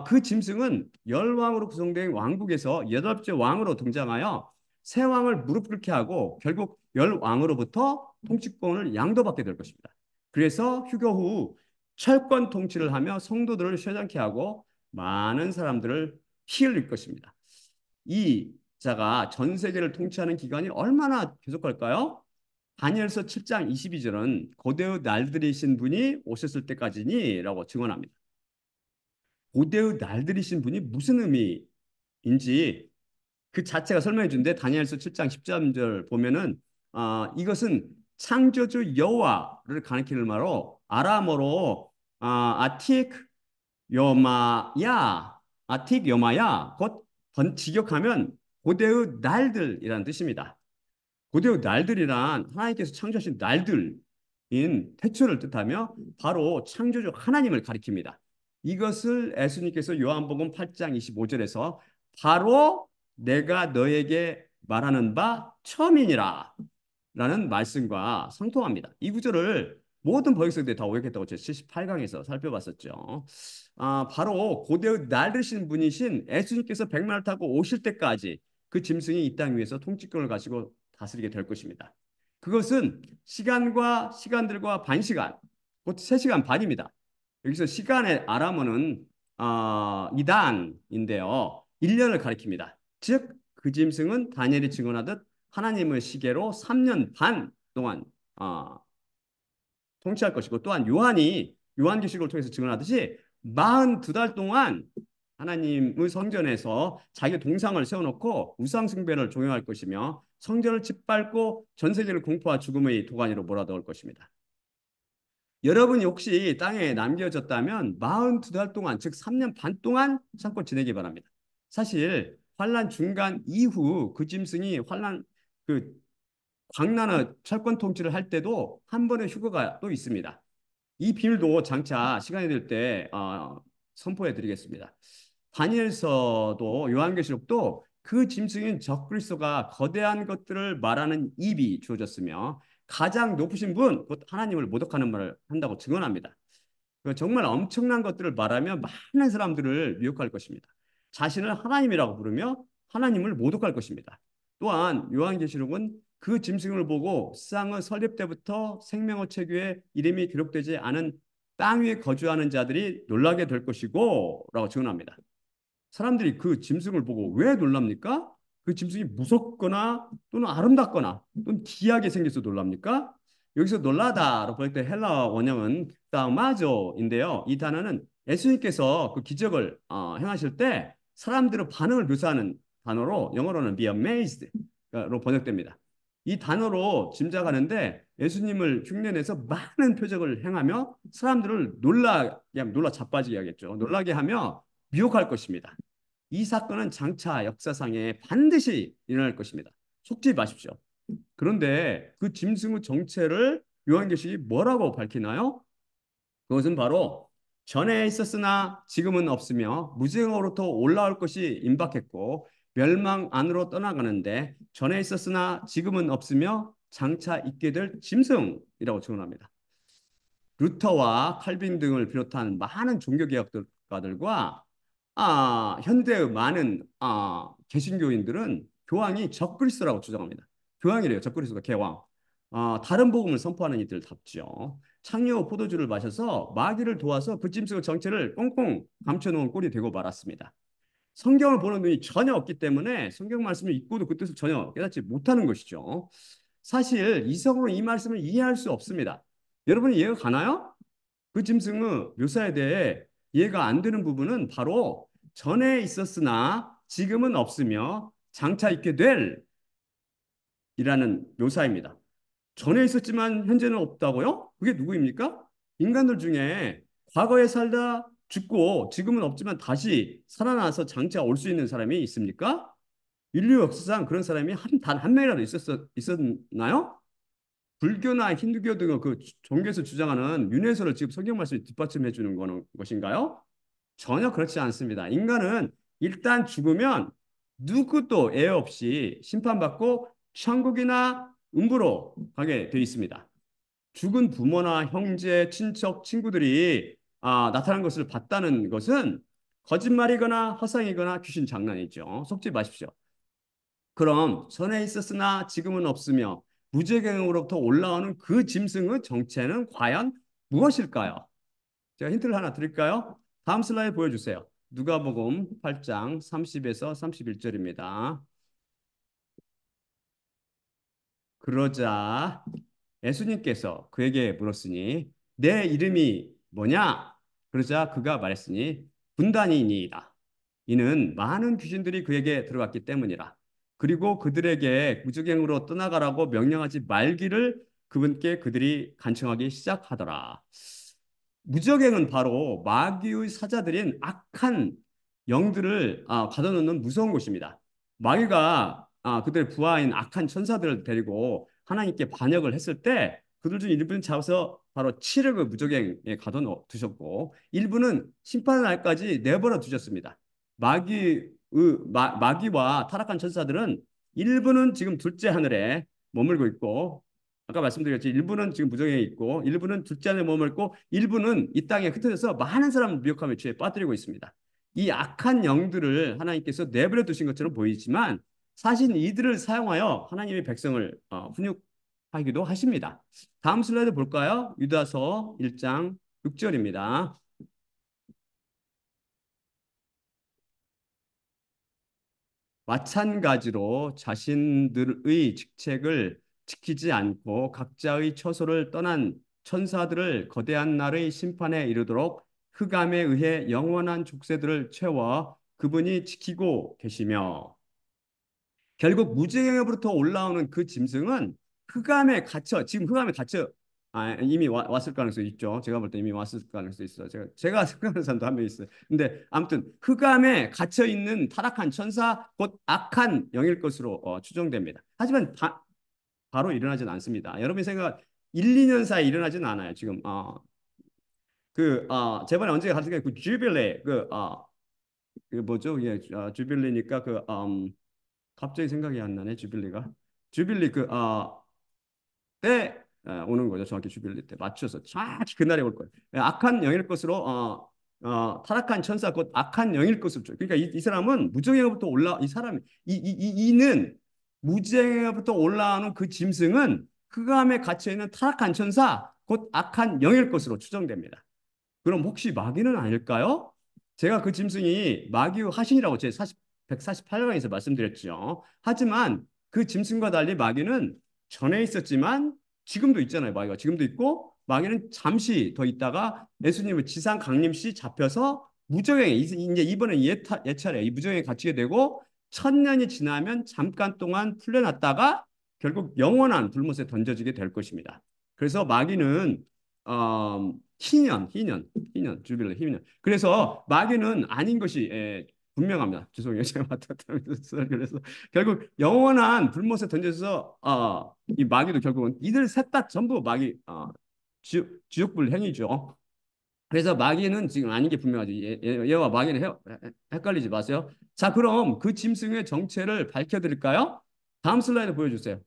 그 짐승은 열왕으로 구성된 왕국에서 8째 왕으로 등장하여 새 왕을 무릎 꿇게 하고 결국 열왕으로부터 통치권을 양도받게 될 것입니다. 그래서 휴거 후 철권 통치를 하며 성도들을 쇠잔케 하고 많은 사람들을 피 흘릴 것입니다. 이 자가 전 세계를 통치하는 기간이 얼마나 계속할까요? 다니엘서 7장 22절은 고대의 날들이신 분이 오셨을 때까지니라고 증언합니다. 고대의 날들이신 분이 무슨 의미인지 그 자체가 설명해 주는데 다니엘서 7장 13절 보면은 이것은 창조주 여호와를 가리키는 말로 아람어로 아틱 요마야 아틱 요마야 곧 직역하면 고대의 날들이라는 뜻입니다. 고대의 날들이란 하나님께서 창조하신 날들인 태초를 뜻하며 바로 창조주 하나님을 가리킵니다. 이것을 예수님께서 요한복음 8장 25절에서 바로 내가 너에게 말하는 바 처음이니라 라는 말씀과 상통합니다. 이 구절을 모든 번역서들이 다 오역했다고 제가 78강에서 살펴봤었죠. 바로 고대의 날드신 분이신 예수님께서 백마를 타고 오실 때까지 그 짐승이 이 땅 위에서 통치권을 가지고 다스리게 될 것입니다. 그것은 시간들과 반시간, 곧 3시간 반입니다. 여기서 시간의 아람어는 이단인데요. 1년을 가리킵니다. 즉, 그 짐승은 다니엘이 증언하듯 하나님의 시계로 3년 반 동안 통치할 것이고 또한 요한이 요한계시록을 통해서 증언하듯이 42달 동안 하나님의 성전에서 자기 동상을 세워놓고 우상 숭배를 종용할 것이며 성전을 짓밟고 전 세계를 공포와 죽음의 도가니로 몰아넣을 것입니다. 여러분이 혹시 땅에 남겨졌다면 42달 동안 즉 3년 반 동안 참고 지내기 바랍니다. 사실 환란 중간 이후 그 짐승이 그 광란의 철권 통치를 할 때도 한 번의 휴거가 또 있습니다. 이 비밀도 장차 시간이 될 때 선포해 드리겠습니다. 다니엘서도 요한계시록도 그 짐승인 적그리스도가 거대한 것들을 말하는 입이 주어졌으며 가장 높으신 분, 곧 하나님을 모독하는 말을 한다고 증언합니다. 정말 엄청난 것들을 말하며 많은 사람들을 미혹할 것입니다. 자신을 하나님이라고 부르며 하나님을 모독할 것입니다. 또한 요한계시록은 그 짐승을 보고 세상의 설립 때부터 생명의 책에 이름이 기록되지 않은 땅 위에 거주하는 자들이 놀라게 될 것이고 라고 증언합니다. 사람들이 그 짐승을 보고 왜 놀랍니까? 그 짐승이 무섭거나 또는 아름답거나 또는 기이하게 생겨서 놀랍니까? 여기서 놀라다로 볼 때 헬라 원형은 다마조인데요. 이 단어는 예수님께서 그 기적을 행하실 때 사람들의 반응을 묘사하는 단어로 영어로는 be amazed로 번역됩니다. 이 단어로 짐작하는데 예수님을 흉내내서 많은 표적을 행하며 사람들을 놀라 자빠지게 하겠죠. 놀라게 하며 미혹할 것입니다. 이 사건은 장차 역사상에 반드시 일어날 것입니다. 속지 마십시오. 그런데 그 짐승의 정체를 요한계시록이 뭐라고 밝히나요? 그것은 바로 전에 있었으나 지금은 없으며 무지경으로부터 올라올 것이 임박했고 멸망 안으로 떠나가는데 전에 있었으나 지금은 없으며 장차 있게 될 짐승이라고 증언합니다. 루터와 칼빈 등을 비롯한 많은 종교개혁가들과 현대의 많은 개신교인들은 교황이 적그리스도라고 주장합니다. 교황이래요. 적그리스도가 개왕. 다른 복음을 선포하는 이들답죠. 창녀 포도주를 마셔서 마귀를 도와서 그 짐승의 정체를 꽁꽁 감춰놓은 꼴이 되고 말았습니다. 성경을 보는 눈이 전혀 없기 때문에 성경 말씀을 읽고도 그 뜻을 전혀 깨닫지 못하는 것이죠. 사실 이성으로 이 말씀을 이해할 수 없습니다. 여러분이 이해가 가나요? 그 짐승의 묘사에 대해 이해가 안 되는 부분은 바로 전에 있었으나 지금은 없으며 장차 있게 될 이라는 묘사입니다. 전에 있었지만 현재는 없다고요? 그게 누구입니까? 인간들 중에 과거에 살다 죽고 지금은 없지만 다시 살아나서 장차 올 수 있는 사람이 있습니까? 인류 역사상 그런 사람이 단 한 명이라도 있었나요? 불교나 힌두교 등의 그 종교에서 주장하는 윤회설을 지금 성경 말씀이 뒷받침해 주는 거는 것인가요? 전혀 그렇지 않습니다. 인간은 일단 죽으면 누구도 애 없이 심판받고 천국이나 음부로 가게 돼 있습니다. 죽은 부모나 형제, 친척, 친구들이 나타난 것을 봤다는 것은 거짓말이거나 허상이거나 귀신 장난이죠. 속지 마십시오. 그럼 전에 있었으나 지금은 없으며 무지개경으로부터 올라오는 그 짐승의 정체는 과연 무엇일까요? 제가 힌트를 하나 드릴까요? 다음 슬라이드 보여주세요. 누가복음 8장 30에서 31절입니다. 그러자 예수님께서 그에게 물었으니 내 이름이 뭐냐? 그러자 그가 말했으니 분단이니이다. 이는 많은 귀신들이 그에게 들어갔기 때문이라. 그리고 그들에게 무저갱으로 떠나가라고 명령하지 말기를 그분께 그들이 간청하기 시작하더라. 무적행은 바로 마귀의 사자들인 악한 영들을 가둬놓는 무서운 곳입니다. 마귀가 그들의 부하인 악한 천사들을 데리고 하나님께 반역을 했을 때 그들 중 일부는 잡아서 바로 칠흑의 무적행에 가둬 두셨고 일부는 심판의 날까지 내버려 두셨습니다. 마귀와 타락한 천사들은 일부는 지금 둘째 하늘에 머물고 있고 아까 말씀드렸지 일부는 지금 무정에 있고 일부는 둘째 하늘에 머물고 일부는 이 땅에 흩어져서 많은 사람을 미혹함의 죄에 빠뜨리고 있습니다. 이 악한 영들을 하나님께서 내버려 두신 것처럼 보이지만 사실 이들을 사용하여 하나님의 백성을 훈육하기도 하십니다. 다음 슬라이드 볼까요? 유다서 1장 6절입니다. 마찬가지로 자신들의 직책을 지키지 않고 각자의 처소를 떠난 천사들을 거대한 날의 심판에 이르도록 흑암에 의해 영원한 족쇄들을 채워 그분이 지키고 계시며 결국 무지개로부터 올라오는 그 짐승은 흑암에 갇혀 지금 흑암에 갇혀 이미 왔을 가능성이 있죠. 제가 볼 때 이미 왔을 가능성이 있어요. 제가 생각하는 사람도 한 명 있어요. 근데 아무튼 흑암에 갇혀 있는 타락한 천사 곧 악한 영일 것으로 추정됩니다. 하지만 바로 일어나지는 않습니다. 여러분이 생각 1, 2년 사이 일어나지는 않아요. 지금 저번에 언제 갔을 때그 주빌레 그 뭐죠? 예, 주빌리니까 갑자기 생각이 안 나네. 주빌리가 주빌리 때 오는 거죠. 정확히 주빌리 때 맞춰서 정확히 그날에 올 거예요. 악한 영일 것으로 타락한 천사 곧 악한 영일 것으로 그러니까 이 사람은 무정행부터 올라 이 사람이 이는 무정행부터 올라오는 그 짐승은 흑암에 갇혀 있는 타락한 천사 곧 악한 영일 것으로 추정됩니다. 그럼 혹시 마귀는 아닐까요? 제가 그 짐승이 마귀의 화신이라고 제 148강에서 말씀드렸죠. 하지만 그 짐승과 달리 마귀는 전에 있었지만 지금도 있잖아요. 마귀가 지금도 있고 마귀는 잠시 더 있다가 예수님의 지상 강림시 잡혀서 무정행에 이제 이번에 예차례 이 무정행에 갇히게 되고 천년이 지나면 잠깐 동안 풀려났다가 결국 영원한 불못에 던져지게 될 것입니다. 그래서 마귀는 희년, 주빌라, 희년. 그래서 마귀는 아닌 것이 분명합니다. 죄송해요. 제가 맡았다면서 그래서 결국 영원한 불못에 던져서 이 마귀도 결국은 이들 셋 다 전부 마귀 지옥불 행위죠. 그래서 마귀는 지금 아닌 게 분명하지. 얘와 마귀는 헷갈리지 마세요. 자, 그럼 그 짐승의 정체를 밝혀드릴까요? 다음 슬라이드 보여주세요.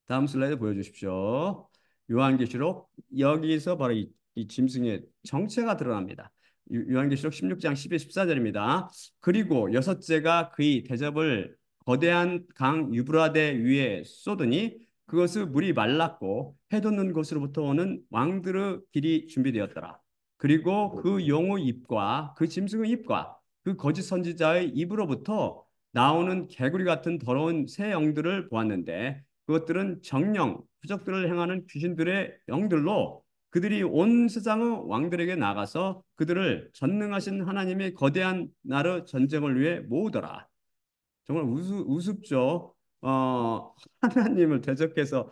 다음 슬라이드 보여주십시오. 요한계시록 여기서 바로 이 짐승의 정체가 드러납니다. 요한계시록 16장 12, 14절입니다. 그리고 여섯째가 그의 대접을 거대한 강 유브라데 위에 쏟으니 그것의 물이 말랐고 해돋는 곳으로부터 오는 왕들의 길이 준비되었더라. 그리고 그 용의 입과 그 짐승의 입과 그 거짓 선지자의 입으로부터 나오는 개구리 같은 더러운 새 영들을 보았는데 그것들은 정령 부적들을 행하는 귀신들의 영들로 그들이 온 세상의 왕들에게 나가서 그들을 전능하신 하나님의 거대한 나라 전쟁을 위해 모으더라. 정말 우습죠. 하나님을 대적해서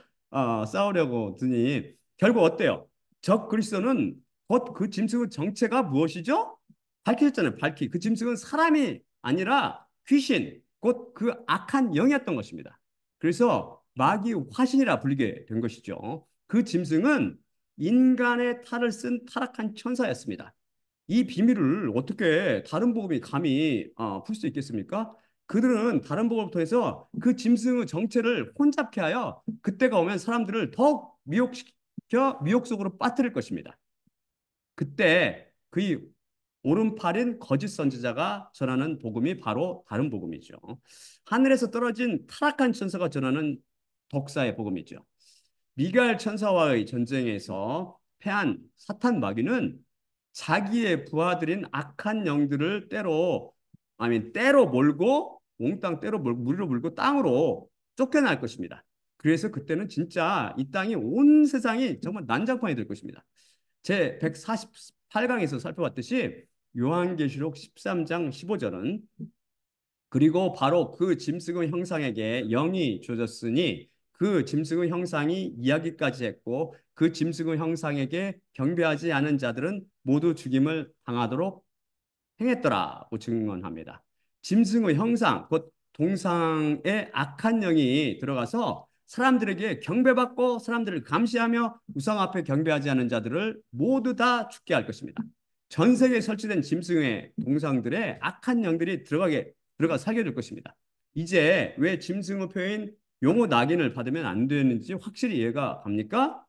싸우려고 드니 결국 어때요? 적 그리스도는 곧 그 짐승의 정체가 무엇이죠? 밝혀졌잖아요. 그 짐승은 사람이 아니라 귀신, 곧 그 악한 영이었던 것입니다. 그래서 마귀 화신이라 불리게 된 것이죠. 그 짐승은 인간의 탈을 쓴 타락한 천사였습니다. 이 비밀을 어떻게 다른 복음이 감히 풀 수 있겠습니까? 그들은 다른 복음을 통해서 그 짐승의 정체를 혼잡케 하여 그때가 오면 사람들을 더욱 미혹시켜 미혹 속으로 빠뜨릴 것입니다. 그때 그의 오른팔인 거짓 선지자가 전하는 복음이 바로 다른 복음이죠. 하늘에서 떨어진 타락한 천사가 전하는 독사의 복음이죠. 미가엘 천사와의 전쟁에서 패한 사탄 마귀는 자기의 부하들인 악한 영들을 때로 몰고 몽땅 때로 무리로 몰고 땅으로 쫓겨날 것입니다. 그래서 그때는 진짜 이 땅이 온 세상이 정말 난장판이 될 것입니다. 제 148강에서 살펴봤듯이 요한계시록 13장 15절은 그리고 바로 그 짐승의 형상에게 영이 주어졌으니 그 짐승의 형상이 이야기까지 했고 그 짐승의 형상에게 경배하지 않은 자들은 모두 죽임을 당하도록 행했더라고 증언합니다. 짐승의 형상, 곧 동상에 악한 영이 들어가서 사람들에게 경배받고 사람들을 감시하며 우상 앞에 경배하지 않은 자들을 모두 다 죽게 할 것입니다. 전 세계에 설치된 짐승의 동상들의 악한 영들이 들어가 살게 될 것입니다. 이제 왜 짐승의 표인 용어 낙인을 받으면 안 되는지 확실히 이해가 갑니까?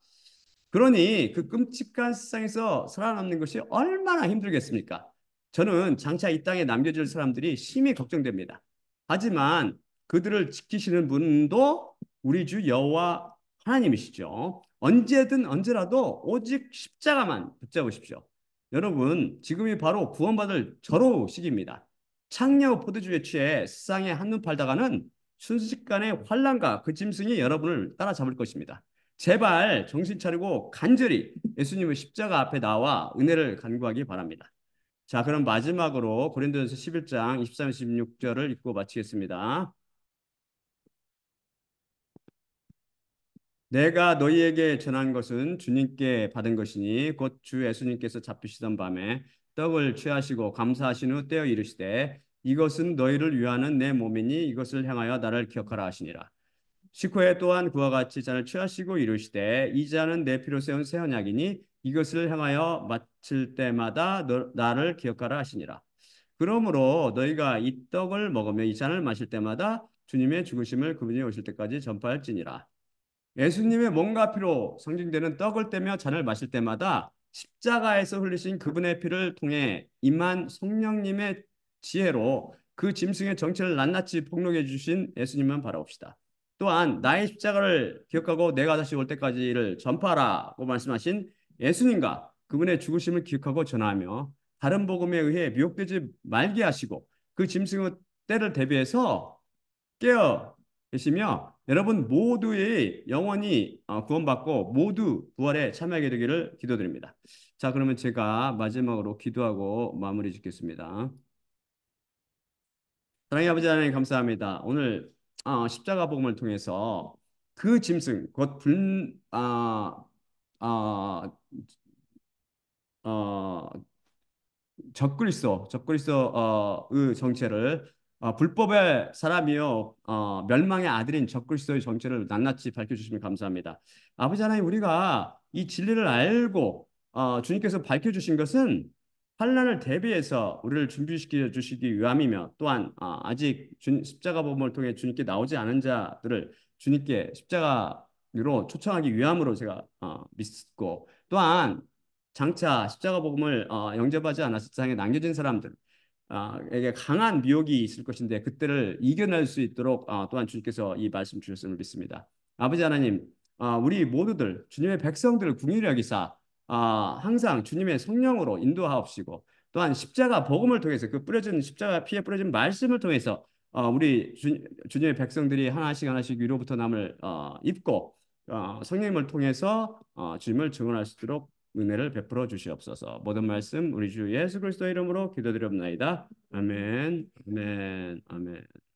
그러니 그 끔찍한 세상에서 살아남는 것이 얼마나 힘들겠습니까? 저는 장차 이 땅에 남겨질 사람들이 심히 걱정됩니다. 하지만 그들을 지키시는 분도 우리 주 여호와 하나님이시죠. 언제든 언제라도 오직 십자가만 붙잡으십시오. 여러분, 지금이 바로 구원받을 절호 시기입니다. 창녀 포도주에 취해 세상에 한눈 팔다가는 순식간에 환란과 그 짐승이 여러분을 따라잡을 것입니다. 제발 정신 차리고 간절히 예수님의 십자가 앞에 나와 은혜를 간구하기 바랍니다. 자, 그럼 마지막으로 고린도전서 11장 23, 26절을 읽고 마치겠습니다. 내가 너희에게 전한 것은 주님께 받은 것이니 곧 주 예수님께서 잡히시던 밤에 떡을 취하시고 감사하신 후 떼어 이르시되 이것은 너희를 위하는 내 몸이니 이것을 향하여 나를 기억하라 하시니라. 식후에 또한 그와 같이 잔을 취하시고 이르시되 이 잔은 내 피로 세운 새 언약이니 이것을 향하여 마칠 때마다 나를 기억하라 하시니라. 그러므로 너희가 이 떡을 먹으며 이 잔을 마실 때마다 주님의 죽으심을 그분이 오실 때까지 전파할지니라. 예수님의 몸과 피로 상징되는 떡을 떼며 잔을 마실 때마다 십자가에서 흘리신 그분의 피를 통해 임한 성령님의 지혜로 그 짐승의 정체를 낱낱이 폭로해 주신 예수님만 바라봅시다. 또한 나의 십자가를 기억하고 내가 다시 올 때까지를 전파하라고 말씀하신 예수님과 그분의 죽으심을 기억하고 전하며 다른 복음에 의해 미혹되지 말게 하시고 그 짐승의 때를 대비해서 깨어 계시며 여러분 모두의 영혼이 구원받고 모두 부활에 참여하게 되기를 기도드립니다. 자, 그러면 제가 마지막으로 기도하고 마무리 짓겠습니다. 사랑의 아버지 하나님 감사합니다. 오늘 십자가 복음을 통해서 그 짐승 곧 아, 어, 적그리스도의 정체를 불법의 사람이요 멸망의 아들인 적그리스도의 정체를 낱낱이 밝혀주시면 감사합니다. 아버지 하나님 우리가 이 진리를 알고 주님께서 밝혀주신 것은 환난을 대비해서 우리를 준비시켜 주시기 위함이며 또한 아직 십자가 복음을 통해 주님께 나오지 않은 자들을 주님께 십자가로 초청하기 위함으로 제가 믿고 또한 장차 십자가 복음을 영접하지 않았을 세상에 남겨진 사람들 에게 강한 미혹이 있을 것인데 그때를 이겨낼 수 있도록 또한 주님께서 이 말씀 주셨음을 믿습니다. 아버지 하나님, 우리 모두들 주님의 백성들을 궁일히 여기사 항상 주님의 성령으로 인도하옵시고 또한 십자가 복음을 통해서 그 뿌려진 십자가 피에 뿌려진 말씀을 통해서 우리 주님의 백성들이 하나씩 하나씩 위로부터 남을 입고 성령님을 통해서 주님을 증언할 수 있도록 은혜를 베풀어 주시옵소서. 모든 말씀 우리 주 예수 그리스도의 이름으로 기도드리옵나이다. 아멘. 아멘. 아멘.